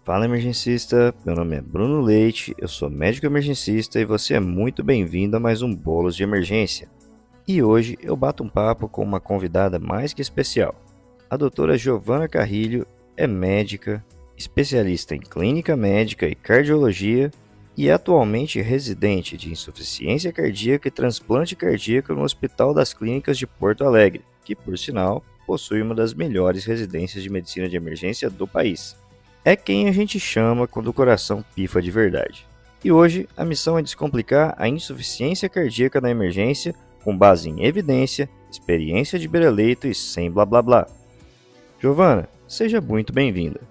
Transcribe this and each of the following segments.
Fala emergencista, meu nome é Bruno Leite, eu sou médico emergencista e você é muito bem-vindo a mais um Bolos de Emergência. E hoje eu bato um papo com uma convidada mais que especial. A doutora Giovana Carrilho é médica, especialista em clínica médica e cardiologia e atualmente residente de insuficiência cardíaca e transplante cardíaco no Hospital das Clínicas de Porto Alegre, que, por sinal, possui uma das melhores residências de medicina de emergência do país. É quem a gente chama quando o coração pifa de verdade. E hoje a missão é descomplicar a insuficiência cardíaca na emergência com base em evidência, experiência de beira-leito e sem blá blá blá. Giovana, seja muito bem-vinda.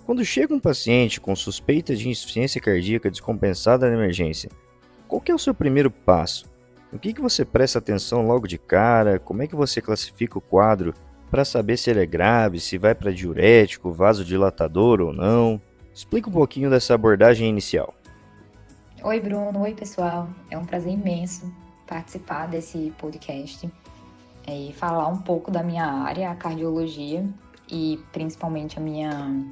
Quando chega um paciente com suspeita de insuficiência cardíaca descompensada na emergência, qual que é o seu primeiro passo? O que você presta atenção logo de cara? Como é que você classifica o quadro para saber se ele é grave, se vai para diurético, vasodilatador ou não? Explica um pouquinho dessa abordagem inicial. Oi, Bruno. Oi, pessoal. É um prazer imenso participar desse podcast e falar um pouco da minha área, a cardiologia, e principalmente a minha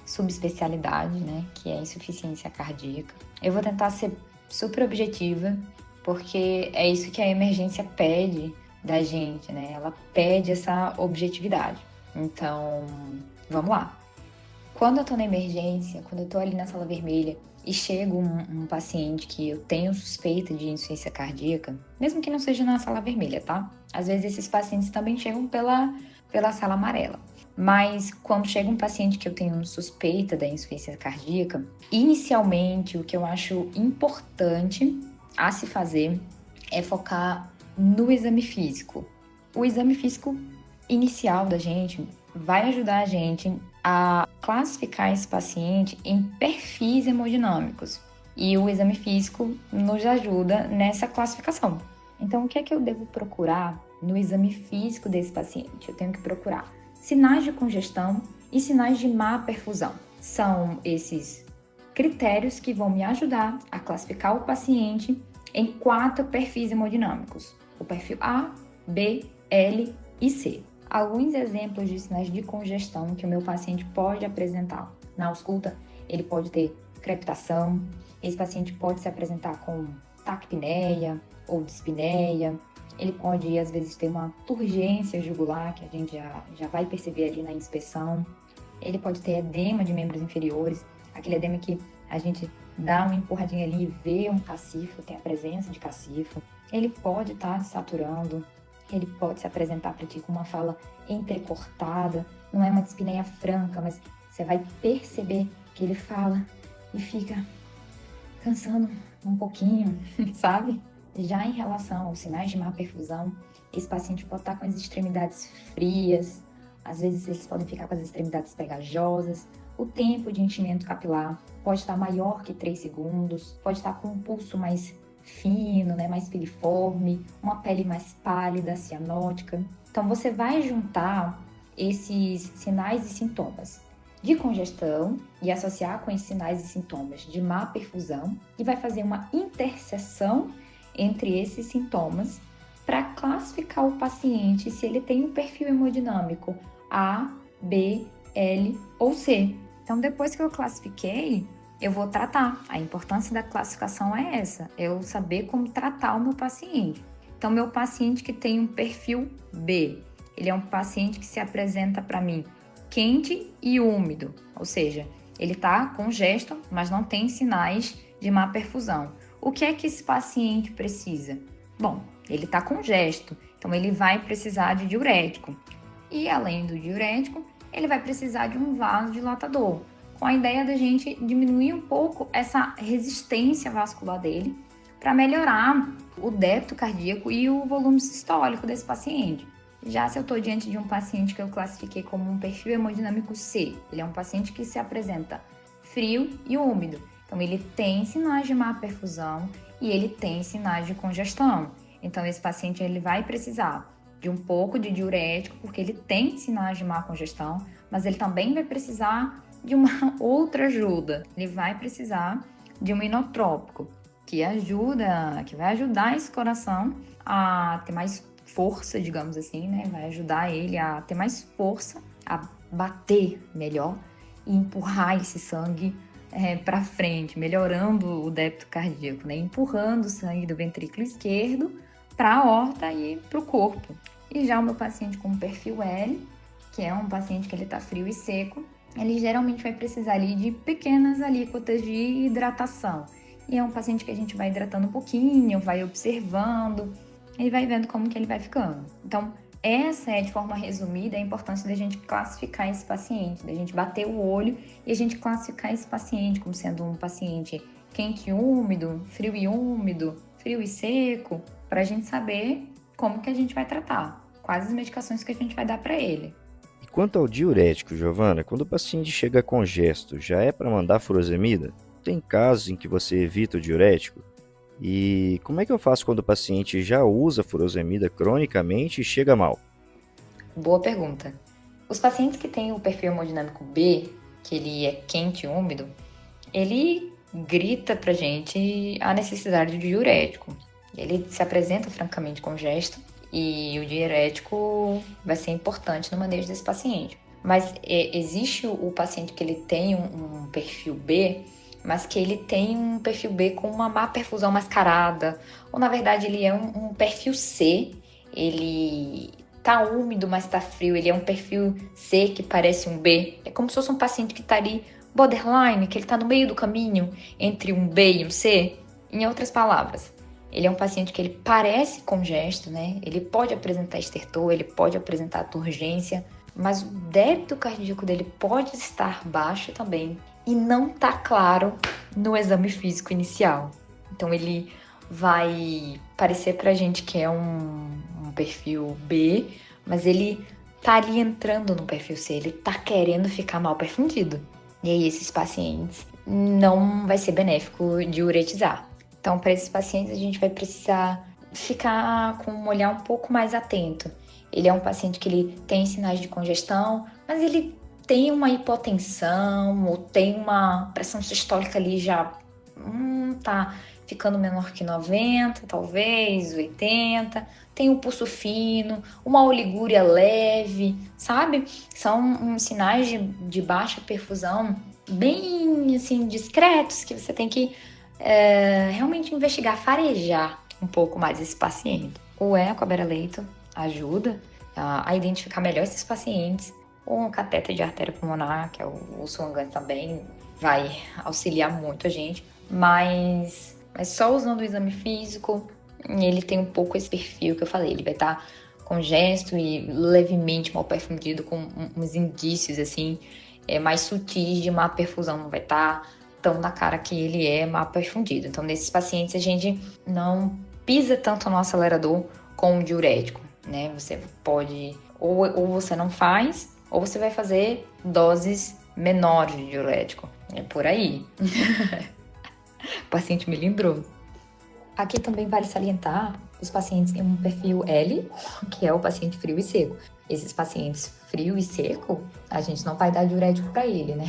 subespecialidade, né, que é a insuficiência cardíaca. Eu vou tentar ser super objetiva, porque é isso que a emergência pede da gente, né? Ela pede essa objetividade. Então, vamos lá. Quando eu tô na emergência, quando eu tô ali na sala vermelha e chega um paciente que eu tenho suspeita de insuficiência cardíaca, mesmo que não seja na sala vermelha, tá? Às vezes esses pacientes também chegam pela sala amarela. Mas quando chega um paciente que eu tenho suspeita da insuficiência cardíaca, inicialmente o que eu acho importante a se fazer é focar no exame físico. O exame físico inicial da gente vai ajudar a gente a classificar esse paciente em perfis hemodinâmicos. E o exame físico nos ajuda nessa classificação. Então, o que é que eu devo procurar no exame físico desse paciente? Eu tenho que procurar sinais de congestão e sinais de má perfusão. São esses critérios que vão me ajudar a classificar o paciente em 4 perfis hemodinâmicos: o perfil A, B, L e C. Alguns exemplos de sinais de congestão que o meu paciente pode apresentar na ausculta: ele pode ter crepitação, esse paciente pode se apresentar com taquipneia ou dispneia, ele pode às vezes ter uma turgência jugular, que a gente já vai perceber ali na inspeção, ele pode ter edema de membros inferiores, aquele edema que a gente dá uma empurradinha ali e vê um cacifo, tem a presença de cacifo, ele pode estar saturando, ele pode se apresentar para ti com uma fala entrecortada, não é uma dispneia franca, mas você vai perceber que ele fala e fica cansando um pouquinho, sabe? Já em relação aos sinais de má perfusão, esse paciente pode estar com as extremidades frias, às vezes eles podem ficar com as extremidades pegajosas, o tempo de enchimento capilar pode estar maior que 3 segundos, pode estar com um pulso mais fino, né, mais filiforme, uma pele mais pálida, cianótica. Então, você vai juntar esses sinais e sintomas de congestão e associar com esses sinais e sintomas de má perfusão e vai fazer uma interseção entre esses sintomas para classificar o paciente se ele tem um perfil hemodinâmico A, B, L ou C. Então, depois que eu classifiquei, eu vou tratar. A importância da classificação é essa, eu saber como tratar o meu paciente. Então, meu paciente que tem um perfil B, ele é um paciente que se apresenta para mim quente e úmido, ou seja, ele está congesto, mas não tem sinais de má perfusão. O que é que esse paciente precisa? Bom, ele está congesto, então ele vai precisar de diurético. E além do diurético, ele vai precisar de um vasodilatador, com a ideia da gente diminuir um pouco essa resistência vascular dele para melhorar o débito cardíaco e o volume sistólico desse paciente. Já se eu estou diante de um paciente que eu classifiquei como um perfil hemodinâmico C, ele é um paciente que se apresenta frio e úmido. Então, ele tem sinais de má perfusão e ele tem sinais de congestão. Então, esse paciente ele vai precisar de um pouco de diurético, porque ele tem sinais de má congestão, mas ele também vai precisar de uma outra ajuda. Ele vai precisar de um inotrópico, que vai ajudar esse coração a ter mais força, digamos assim, né? Vai ajudar ele a ter mais força, a bater melhor e empurrar esse sangue para frente, melhorando o débito cardíaco, né? Empurrando o sangue do ventrículo esquerdo para a aorta e para o corpo. E já o meu paciente com perfil L, que é um paciente que ele está frio e seco, ele geralmente vai precisar ali de pequenas alíquotas de hidratação. E é um paciente que a gente vai hidratando um pouquinho, vai observando e vai vendo como que ele vai ficando. Então, essa é, de forma resumida, a importância da gente classificar esse paciente, da gente bater o olho e a gente classificar esse paciente como sendo um paciente quente e úmido, frio e seco, para a gente saber como que a gente vai tratar, quais as medicações que a gente vai dar para ele. E quanto ao diurético, Giovana, quando o paciente chega congesto, já é para mandar furosemida? Tem casos em que você evita o diurético? E como é que eu faço quando o paciente já usa furosemida cronicamente e chega mal? Boa pergunta. Os pacientes que têm o perfil hemodinâmico B, que ele é quente e úmido, ele grita pra gente a necessidade de diurético. Ele se apresenta francamente congesto e o diurético vai ser importante no manejo desse paciente. Mas existe o paciente que ele tem um perfil B, mas que ele tem um perfil B com uma má perfusão mascarada, ou na verdade ele é um perfil C, ele tá úmido, mas tá frio, ele é um perfil C que parece um B, é como se fosse um paciente que tá ali borderline, que ele tá no meio do caminho entre um B e um C. Em outras palavras, ele é um paciente que ele parece congesto, né? Ele pode apresentar estertor, ele pode apresentar turgência, mas o débito cardíaco dele pode estar baixo também e não tá claro no exame físico inicial. Então ele vai parecer pra gente que é um perfil B, mas ele tá ali entrando no perfil C, ele tá querendo ficar mal perfundido. E aí esses pacientes não vai ser benéfico diuretizar. Então para esses pacientes a gente vai precisar ficar com um olhar um pouco mais atento. Ele é um paciente que ele tem sinais de congestão, mas ele tem uma hipotensão ou tem uma pressão sistólica ali já tá ficando menor que 90, talvez 80, tem um pulso fino, uma oligúria leve, sabe? São sinais de baixa perfusão bem assim discretos que você tem que realmente investigar, farejar um pouco mais esse paciente. O eco, a beira-leito, ajuda a identificar melhor esses pacientes. Um cateter de artéria pulmonar, que é o Swan-Ganz também, vai auxiliar muito a gente, mas só usando o exame físico, ele tem um pouco esse perfil que eu falei, ele vai estar congesto e levemente mal perfundido, com uns indícios assim, mais sutis de má perfusão, não vai estar tão na cara que ele é mal perfundido. Então, nesses pacientes, a gente não pisa tanto no acelerador com o diurético, né? Você pode, ou você não faz, ou você vai fazer doses menores de diurético. É por aí. O paciente me lembrou. Aqui também vale salientar os pacientes em um perfil L, que é o paciente frio e seco. Esses pacientes frio e seco, a gente não vai dar diurético para ele, né?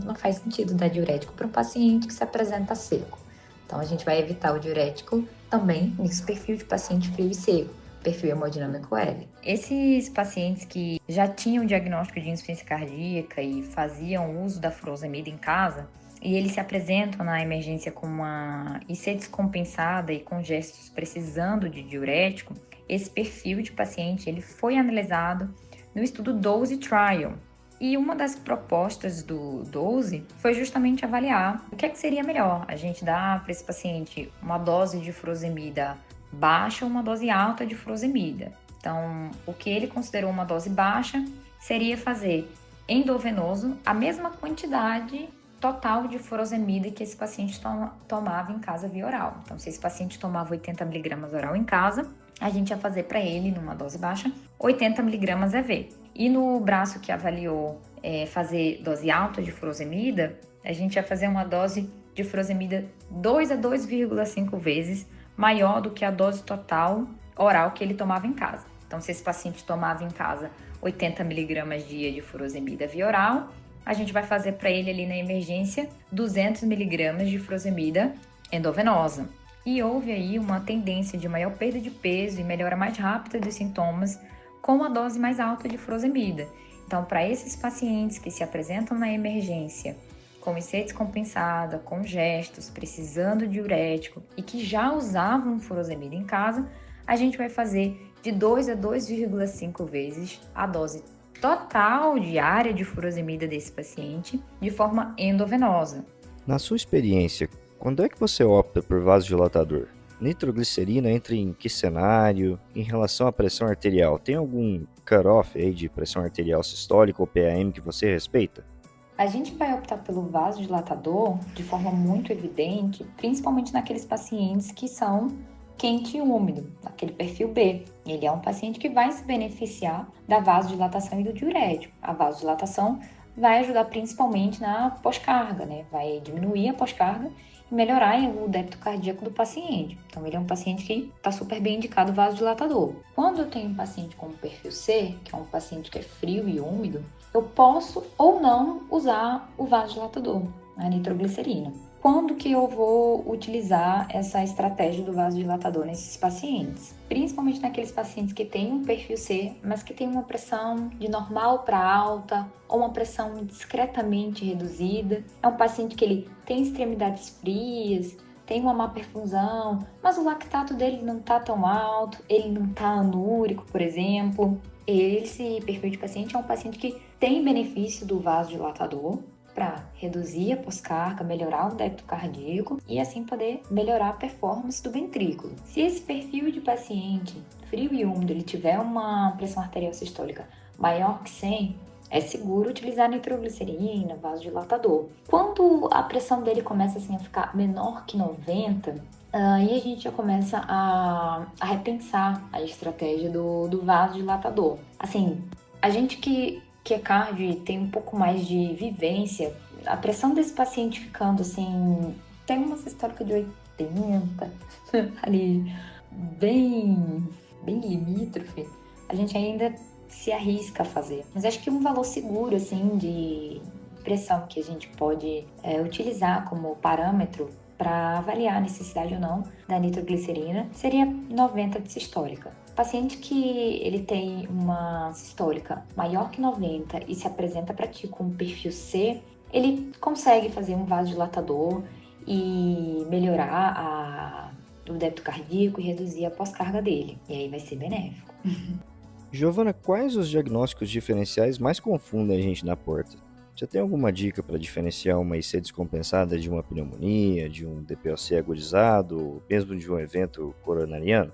Não faz sentido dar diurético para um paciente que se apresenta seco. Então, a gente vai evitar o diurético também nesse perfil de paciente frio e seco, perfil hemodinâmico L. Esses pacientes que já tinham diagnóstico de insuficiência cardíaca e faziam uso da furosemida em casa, e eles se apresentam na emergência com uma IC descompensada e com gestos precisando de diurético, esse perfil de paciente ele foi analisado no estudo DOSE Trial. E uma das propostas do DOSE foi justamente avaliar o que seria melhor. A gente dá para esse paciente uma dose de furosemida baixa ou uma dose alta de furosemida. Então, o que ele considerou uma dose baixa seria fazer endovenoso a mesma quantidade total de furosemida que esse paciente tomava em casa via oral. Então, se esse paciente tomava 80 mg oral em casa, a gente ia fazer para ele, numa dose baixa, 80 mg EV. E no braço que avaliou fazer dose alta de furosemida, a gente ia fazer uma dose de furosemida 2 a 2,5 vezes maior do que a dose total oral que ele tomava em casa. Então, se esse paciente tomava em casa 80 mg dia de furosemida via oral, a gente vai fazer para ele ali na emergência 200 mg de furosemida endovenosa. E houve aí uma tendência de maior perda de peso e melhora mais rápida dos sintomas com a dose mais alta de furosemida. Então, para esses pacientes que se apresentam na emergência com IC descompensada, com gestos, precisando de diurético e que já usavam furosemida em casa, a gente vai fazer de 2 a 2,5 vezes a dose total diária de furosemida desse paciente de forma endovenosa. Na sua experiência, quando é que você opta por vasodilatador? Nitroglicerina entra em que cenário? Em relação à pressão arterial, tem algum cutoff aí de pressão arterial sistólica ou PAM que você respeita? A gente vai optar pelo vasodilatador de forma muito evidente, principalmente naqueles pacientes que são quente e úmido, aquele perfil B. Ele é um paciente que vai se beneficiar da vasodilatação e do diurético. A vasodilatação vai ajudar principalmente na pós-carga, né? Vai diminuir a pós-carga e melhorar o débito cardíaco do paciente. Então, ele é um paciente que está super bem indicado vasodilatador. Quando eu tenho um paciente com perfil C, que é um paciente que é frio e úmido, eu posso ou não usar o vasodilatador, a nitroglicerina. Quando que eu vou utilizar essa estratégia do vasodilatador nesses pacientes? Principalmente naqueles pacientes que têm um perfil C, mas que têm uma pressão de normal para alta ou uma pressão discretamente reduzida. É um paciente que ele tem extremidades frias, tem uma má perfusão, mas o lactato dele não está tão alto, ele não está anúrico, por exemplo. Esse perfil de paciente é um paciente que tem benefício do vasodilatador para reduzir a pós-carga, melhorar o débito cardíaco e assim poder melhorar a performance do ventrículo. Se esse perfil de paciente frio e úmido ele tiver uma pressão arterial sistólica maior que 100, é seguro utilizar nitroglicerina, vasodilatador. Quando a pressão dele começa assim, a ficar menor que 90, aí a gente já começa a repensar a estratégia do vasodilatador. Assim, a gente que é cardio e tem um pouco mais de vivência, a pressão desse paciente ficando assim, tem uma sistólica de 80, ali, bem limítrofe, a gente ainda se arrisca a fazer. Mas acho que um valor seguro, assim, de pressão que a gente pode utilizar como parâmetro para avaliar a necessidade ou não da nitroglicerina seria 90 de sistólica. Paciente que ele tem uma sistólica maior que 90 e se apresenta para ti com perfil C, ele consegue fazer um vasodilatador e melhorar o débito cardíaco e reduzir a pós-carga dele. E aí vai ser benéfico. Giovana, quais os diagnósticos diferenciais mais confundem a gente na porta? Você tem alguma dica para diferenciar uma IC descompensada de uma pneumonia, de um DPOC agudizado, ou mesmo de um evento coronariano?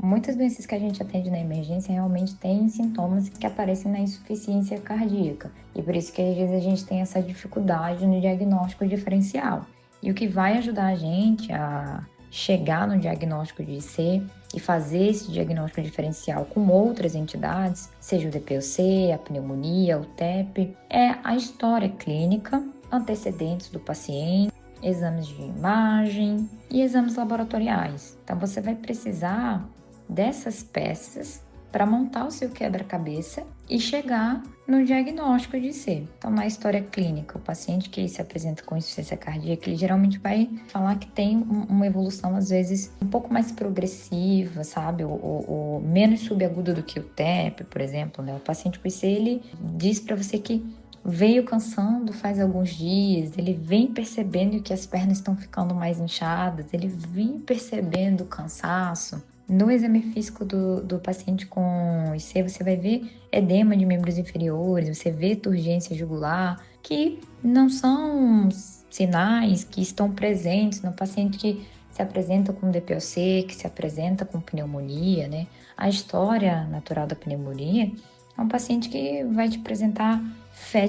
Muitas doenças que a gente atende na emergência realmente têm sintomas que aparecem na insuficiência cardíaca. E por isso que às vezes a gente tem essa dificuldade no diagnóstico diferencial. E o que vai ajudar a gente a chegar no diagnóstico de IC e fazer esse diagnóstico diferencial com outras entidades, seja o DPOC, a pneumonia, o TEP, é a história clínica, antecedentes do paciente, exames de imagem e exames laboratoriais. Então você vai precisar dessas peças para montar o seu quebra-cabeça e chegar no diagnóstico de IC. Então, na história clínica, o paciente que se apresenta com insuficiência cardíaca, ele geralmente vai falar que tem uma evolução, às vezes, um pouco mais progressiva, sabe? Ou menos subaguda do que o TEP, por exemplo, né? O paciente com IC, ele diz para você que veio cansando faz alguns dias, ele vem percebendo que as pernas estão ficando mais inchadas, ele vem percebendo o cansaço. No exame físico do paciente com IC, você vai ver edema de membros inferiores, você vê turgência jugular, que não são sinais que estão presentes no paciente que se apresenta com DPOC, que se apresenta com pneumonia, né? A história natural da pneumonia é um paciente que vai te apresentar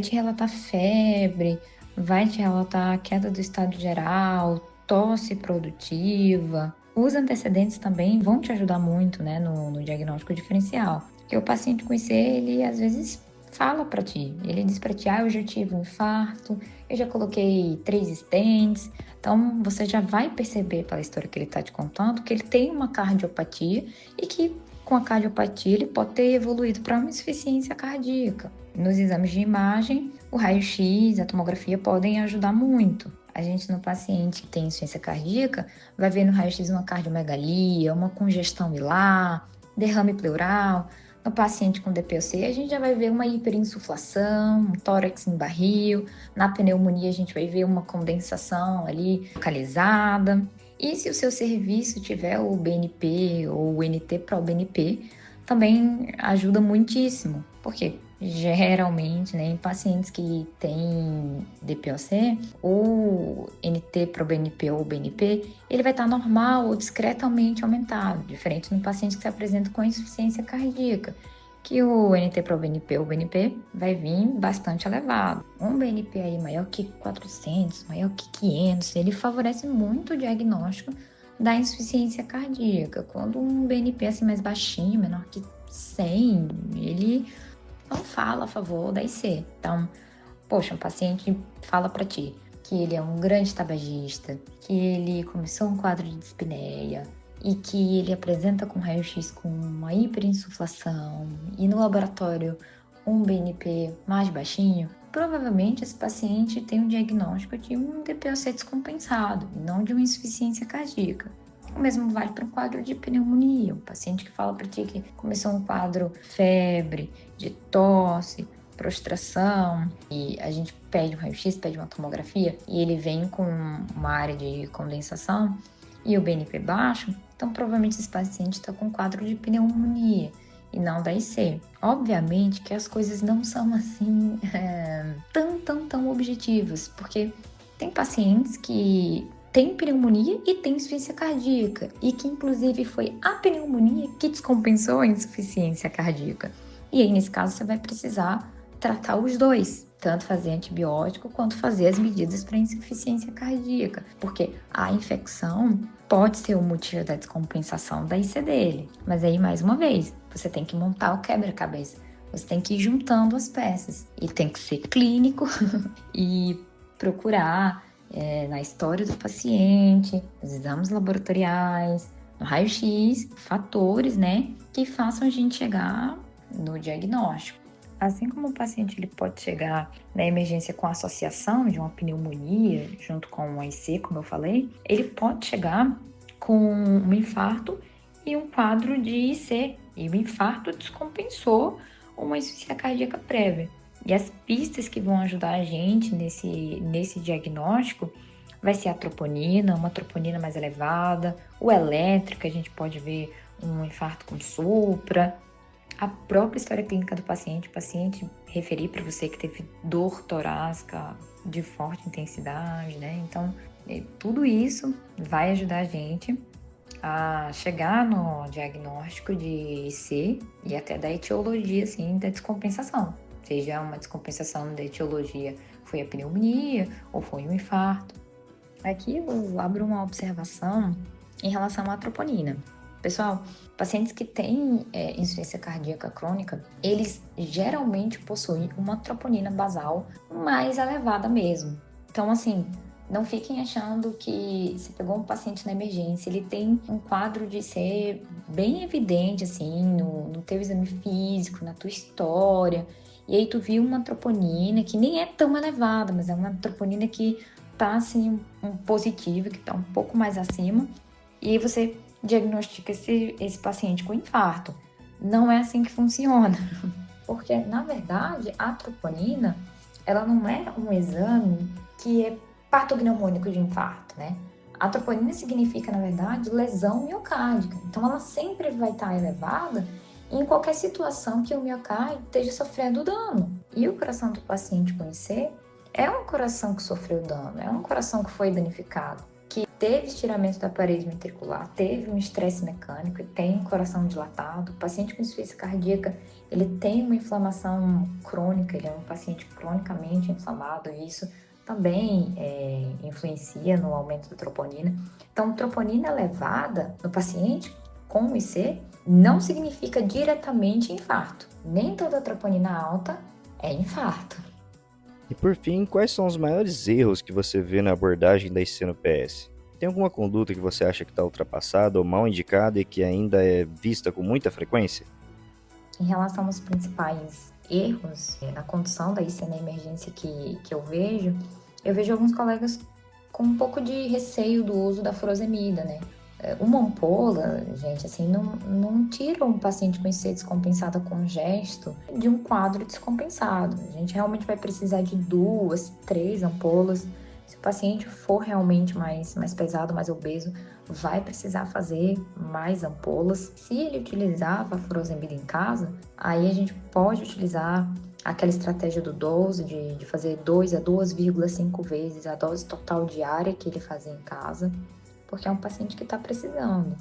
te relatar febre, vai te relatar queda do estado geral, tosse produtiva. Os antecedentes também vão te ajudar muito, né, no diagnóstico diferencial. Porque o paciente com IC, ele às vezes fala para ti, ele diz para ti, eu já tive um infarto, eu já coloquei 3 stents. Então, você já vai perceber pela história que ele está te contando que ele tem uma cardiopatia e que com a cardiopatia ele pode ter evoluído para uma insuficiência cardíaca. Nos exames de imagem, o raio-x, a tomografia podem ajudar muito. A gente, no paciente que tem insuficiência cardíaca, vai ver no raio-x uma cardiomegalia, uma congestão hilar, derrame pleural. No paciente com DPOC, a gente já vai ver uma hiperinsuflação, um tórax em barril. Na pneumonia, a gente vai ver uma condensação ali localizada. E se o seu serviço tiver o BNP ou o NT-proBNP, também ajuda muitíssimo. Por quê? Geralmente, né, em pacientes que têm DPOC, o NT-proBNP ou BNP, ele vai estar normal ou discretamente aumentado, diferente no paciente que se apresenta com insuficiência cardíaca, que o NT-proBNP ou BNP vai vir bastante elevado. Um BNP aí maior que 400, maior que 500, ele favorece muito o diagnóstico da insuficiência cardíaca. Quando um BNP assim mais baixinho, menor que 100, ele não fala a favor da IC. Então, poxa, um paciente fala para ti que ele é um grande tabagista, que ele começou um quadro de dispneia e que ele apresenta com raio-x com uma hiperinsuflação e no laboratório um BNP mais baixinho, provavelmente esse paciente tem um diagnóstico de um DPOC descompensado e não de uma insuficiência cardíaca. O mesmo vale para um quadro de pneumonia, um paciente que fala para ti que começou um quadro febre, de tosse, prostração, e a gente pede um raio-x, pede uma tomografia, e ele vem com uma área de condensação e o BNP baixo, então provavelmente esse paciente está com um quadro de pneumonia e não da IC. Obviamente que as coisas não são assim tão objetivas, porque tem pacientes que tem pneumonia e tem insuficiência cardíaca, e que inclusive foi a pneumonia que descompensou a insuficiência cardíaca. E aí, nesse caso, você vai precisar tratar os dois, tanto fazer antibiótico quanto fazer as medidas para insuficiência cardíaca, porque a infecção pode ser o motivo da descompensação da IC dele. Mas aí, mais uma vez, você tem que montar o quebra-cabeça, você tem que ir juntando as peças, e tem que ser clínico e procurar na história do paciente, nos exames laboratoriais, no raio-x, fatores, né, que façam a gente chegar no diagnóstico. Assim como o paciente ele pode chegar na emergência com associação de uma pneumonia junto com um IC, como eu falei, ele pode chegar com um infarto e um quadro de IC, e o infarto descompensou uma insuficiência cardíaca prévia. E as pistas que vão ajudar a gente nesse diagnóstico vai ser a troponina, uma troponina mais elevada, o elétrico, a gente pode ver um infarto com supra, a própria história clínica do paciente, o paciente referir para você que teve dor torácica de forte intensidade, né? Então, tudo isso vai ajudar a gente a chegar no diagnóstico de IC e até da etiologia, assim, da descompensação. Seja uma descompensação da etiologia foi a pneumonia ou foi um infarto. Aqui eu abro uma observação em relação à troponina. Pessoal, pacientes que têm insuficiência cardíaca crônica, eles geralmente possuem uma troponina basal mais elevada mesmo. Então, assim, não fiquem achando que se pegou um paciente na emergência, ele tem um quadro de ser bem evidente, assim, no teu exame físico, na tua história. E aí tu viu uma troponina que nem é tão elevada, mas é uma troponina que tá assim, um positivo, que tá um pouco mais acima. E aí você diagnostica esse paciente com infarto. Não é assim que funciona. Porque, na verdade, a troponina, ela não é um exame que é patognomônico de infarto, né? A troponina significa, na verdade, lesão miocárdica. Então, ela sempre vai estar elevada em qualquer situação que o miocárdio esteja sofrendo dano. E o coração do paciente com IC é um coração que sofreu dano, é um coração que foi danificado, que teve estiramento da parede ventricular, teve um estresse mecânico, tem um coração dilatado. O paciente com insuficiência cardíaca, ele tem uma inflamação crônica, ele é um paciente cronicamente inflamado, e isso também influencia no aumento da troponina. Então, troponina elevada no paciente com IC não significa diretamente infarto. Nem toda troponina alta é infarto. E por fim, quais são os maiores erros que você vê na abordagem da IC no PS? Tem alguma conduta que você acha que está ultrapassada ou mal indicada e que ainda é vista com muita frequência? Em relação aos principais erros na condução da IC na emergência que eu vejo alguns colegas com um pouco de receio do uso da furosemida, né? Uma ampola, gente, assim, não tira um paciente com IC descompensada com gesto de um quadro descompensado. A gente realmente vai precisar de 2, 3 ampolas. Se o paciente for realmente mais pesado, mais obeso, vai precisar fazer mais ampolas. Se ele utilizava a furosemida em casa, aí a gente pode utilizar aquela estratégia do 12, de fazer 2 a 2,5 vezes a dose total diária que ele fazia em casa, porque é um paciente que está precisando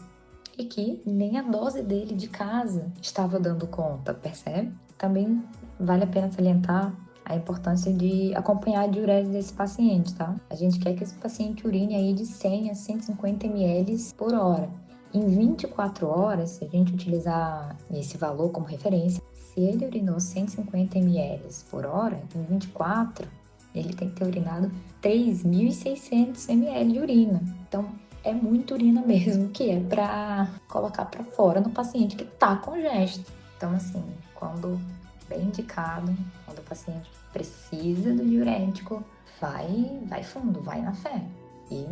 e que nem a dose dele de casa estava dando conta, percebe? Também vale a pena salientar a importância de acompanhar a diurese desse paciente, tá? A gente quer que esse paciente urine aí de 100 a 150 ml por hora. Em 24 horas, se a gente utilizar esse valor como referência, se ele urinou 150 ml por hora, em 24, ele tem que ter urinado 3.600 ml de urina. Então, é muita urina mesmo, que é para colocar para fora no paciente que está com gesto. Então, assim, quando bem indicado, quando o paciente precisa do diurético, vai fundo, vai na fé e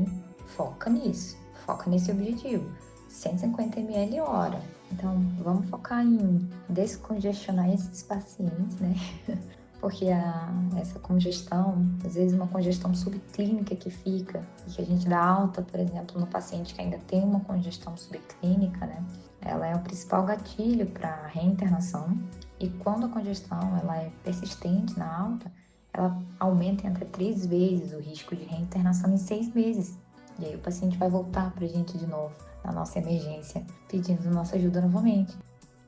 foca nisso, foca nesse objetivo, 150 ml hora. Então, vamos focar em descongestionar esses pacientes, né? Porque essa congestão, às vezes uma congestão subclínica que fica, e que a gente dá alta, por exemplo, no paciente que ainda tem uma congestão subclínica, né? Ela é o principal gatilho para reinternação, e quando a congestão ela é persistente na alta, ela aumenta entre 3 vezes o risco de reinternação em 6 meses. E aí o paciente vai voltar para a gente de novo, na nossa emergência, pedindo nossa ajuda novamente.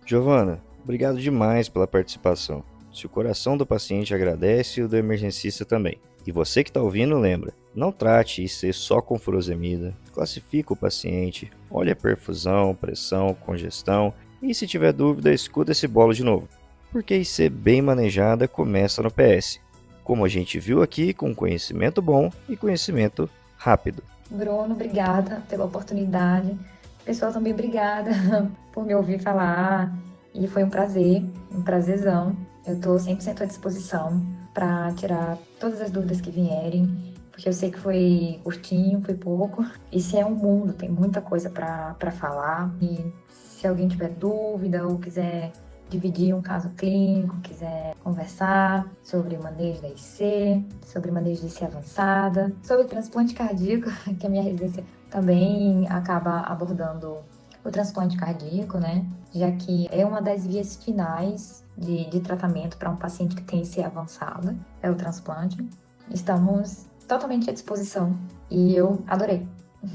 Giovana, obrigado demais pela participação. Se o coração do paciente agradece, o do emergencista também. E você que está ouvindo, lembra, não trate IC só com furosemida, classifique o paciente, olhe a perfusão, pressão, congestão e se tiver dúvida, escuta esse bolo de novo. Porque IC bem manejada começa no PS, como a gente viu aqui, com conhecimento bom e conhecimento rápido. Bruno, obrigada pela oportunidade. Pessoal, também obrigada por me ouvir falar. E foi um prazer, um prazerzão. Eu estou 100% à disposição para tirar todas as dúvidas que vierem, porque eu sei que foi curtinho, foi pouco. Esse é um mundo, tem muita coisa para falar. E se alguém tiver dúvida ou quiser dividir um caso clínico, quiser conversar sobre o manejo da IC, sobre o manejo de IC avançada, sobre transplante cardíaco, que a minha residência também acaba abordando o transplante cardíaco, né? Já que é uma das vias finais de tratamento para um paciente que tem IC avançada, é o transplante. Estamos totalmente à disposição e eu adorei.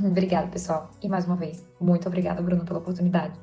Obrigada, pessoal. E mais uma vez, muito obrigada, Bruno, pela oportunidade.